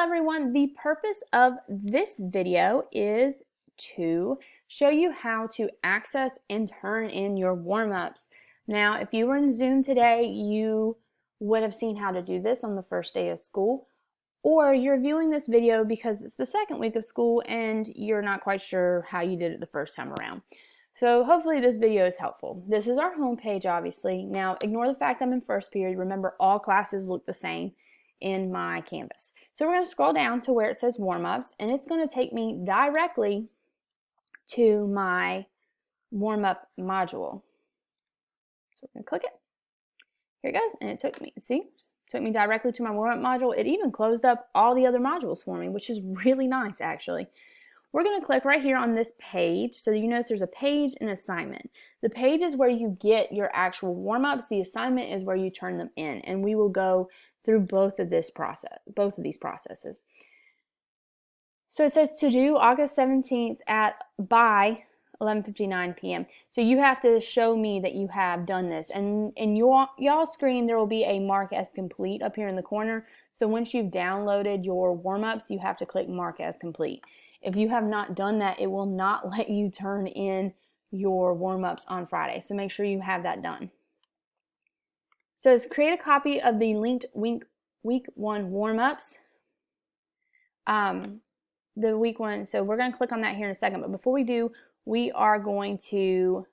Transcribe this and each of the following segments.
everyone, the purpose of this video is to show you how to access and turn in your warm-ups. Now, if you were in Zoom today, you would have seen how to do this on the first day of school, or you're viewing this video because it's the second week of school and you're not quite sure how you did it the first time around. So hopefully this video is helpful. This is our home page, obviously. Now, ignore the fact I'm in first period. Remember, all classes look the same in my Canvas. So we're going to scroll down to where it says warm-ups, and it's going to take me directly to my warm-up module. So we're going to click it. Here it goes, and it took me, see, took me directly to my warm-up module. It even closed up all the other modules for me, which is really nice, actually. We're going to click right here on this page. So you notice there's a page and assignment. The page is where you get your actual warm-ups. The assignment is where you turn them in, and we will go through both of these processes. So it says to do August 17th by 11:59 p.m. So you have to show me that you have done this, and in y'all's screen there will be a mark as complete up here in the corner. So once you've downloaded your warm-ups, you have to click mark as complete. If you have not done that, it will not let you turn in your warm-ups on Friday. So make sure you have that done. So it's create a copy of the linked week 1 warm-ups. The week 1, so we're going to click on that here in a second. But before we do, we are going to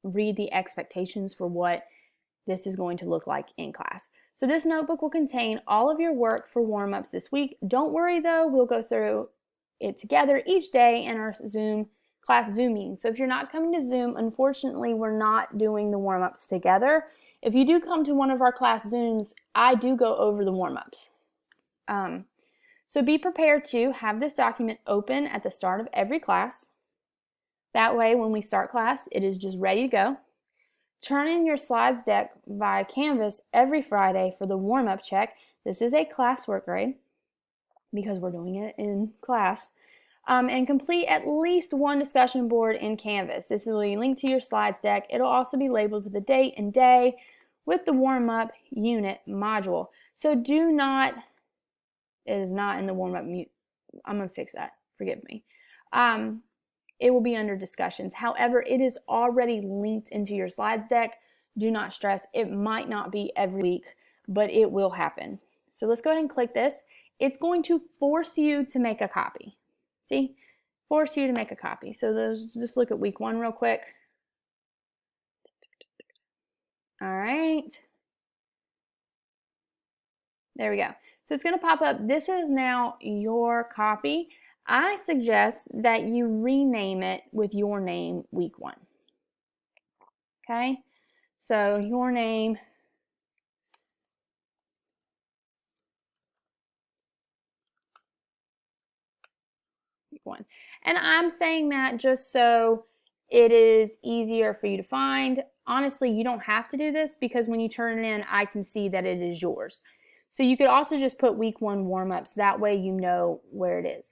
read the expectations for what this is going to look like in class. So this notebook will contain all of your work for warm-ups this week. Don't worry though, we'll go through it together each day in our class Zoom meeting. So if you're not coming to Zoom, unfortunately, we're not doing the warm-ups together. If you do come to one of our class Zooms, I do go over the warm-ups. So be prepared to have this document open at the start of every class. That way, when we start class, it is just ready to go. Turn in your slides deck via Canvas every Friday for the warm-up check. This is a classwork grade because we're doing it in class. And complete at least one discussion board in Canvas. This will be linked to your slides deck. It'll also be labeled with the date and day with the warm-up unit module. So do not, it is not in the warm-up, I'm going to fix that, forgive me. It will be under discussions. However, it is already linked into your slides deck. Do not stress, it might not be every week, but it will happen. So let's go ahead and click this. It's going to force you to make a copy. See? Force you to make a copy. So just look at week 1 real quick. All right. There we go. So it's going to pop up. This is now your copy. I suggest that you rename it with your name week 1. Okay? So your name. One. And I'm saying that just so it is easier for you to find. Honestly, you don't have to do this because when you turn it in, I can see that it is yours. So you could also just put week 1 warm-ups. That way you know where it is.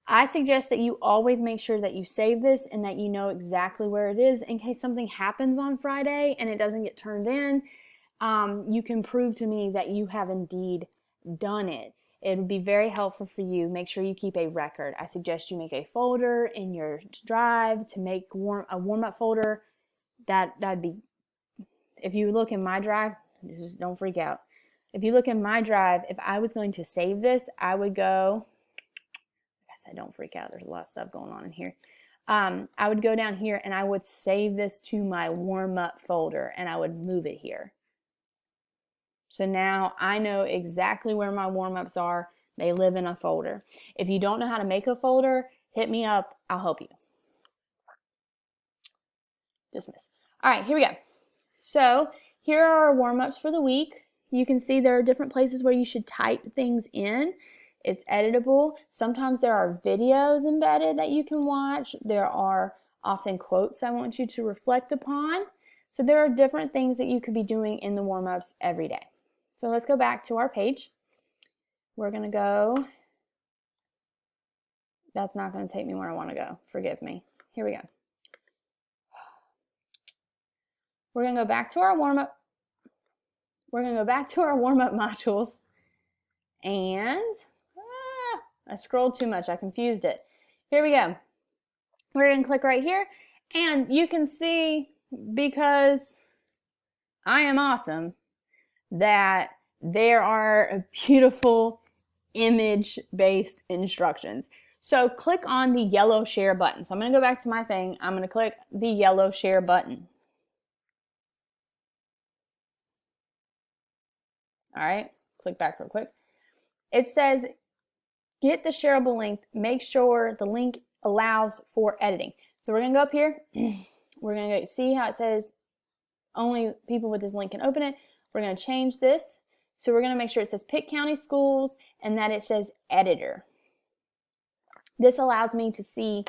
I suggest that you always make sure that you save this and that you know exactly where it is in case something happens on Friday and it doesn't get turned in. You can prove to me that you have indeed done it. It would be very helpful for you. Make sure you keep a record. I suggest you make a folder in your drive to make a warm-up folder. That'd be, if you look in my drive, just don't freak out. If you look in my drive, if I was going to save this, I would go, like I said, don't freak out. There's a lot of stuff going on in here. I would go down here and I would save this to my warm-up folder and I would move it here. So now I know exactly where my warm-ups are. They live in a folder. If you don't know how to make a folder, hit me up. I'll help you. Dismiss. All right, here we go. So here are our warm-ups for the week. You can see there are different places where you should type things in. It's editable. Sometimes there are videos embedded that you can watch. There are often quotes I want you to reflect upon. So there are different things that you could be doing in the warm-ups every day. So let's go back to our page. We're going to go, that's not going to take me where I want to go. Forgive me. Here we go. We're going to go back to our warm-up. We're going to go back to our warm-up modules. And I scrolled too much. I confused it. Here we go. We're going to click right here, and you can see, because I am awesome, that there are beautiful image-based instructions. So click on the yellow share button. So I'm going to go back to my thing. I'm going to click the yellow share button. All right, click back real quick. It says, get the shareable link. Make sure the link allows for editing. So we're going to go up here. We're going to see how it says only people with this link can open it. We're going to change this. So we're going to make sure it says Pitt County Schools and that it says editor. This allows me to see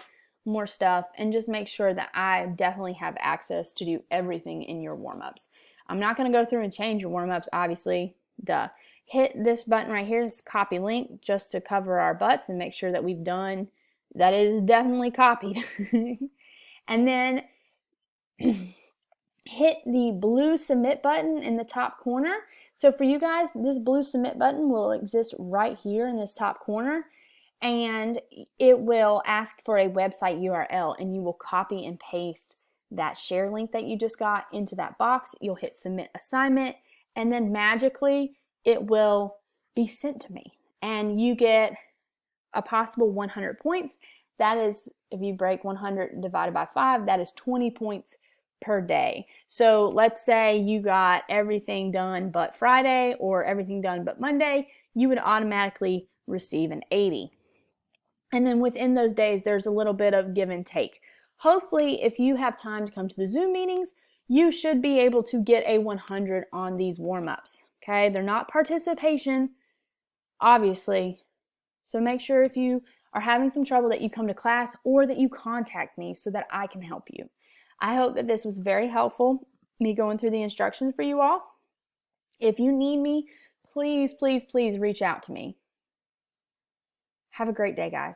more stuff and just make sure that I definitely have access to do everything in your warm-ups. I'm not going to go through and change your warm-ups, obviously. Duh. Hit this button right here, this copy link, just to cover our butts and make sure that we've done, that it is definitely copied. And then hit the blue submit button in the top corner. So for you guys, this blue submit button will exist right here in this top corner, and it will ask for a website URL, and you will copy and paste that share link that you just got into that box. You'll hit submit assignment, and then magically it will be sent to me, and you get a possible 100 points. That is, if you break 100 divided by 5, that is 20 points per day. So let's say you got everything done but Friday or everything done but Monday, you would automatically receive an 80. And then within those days, there's a little bit of give and take. Hopefully, if you have time to come to the Zoom meetings, you should be able to get a 100 on these warm-ups. Okay, they're not participation, obviously. So make sure if you are having some trouble that you come to class or that you contact me so that I can help you. I hope that this was very helpful, me going through the instructions for you all. If you need me, please, please, please reach out to me. Have a great day, guys.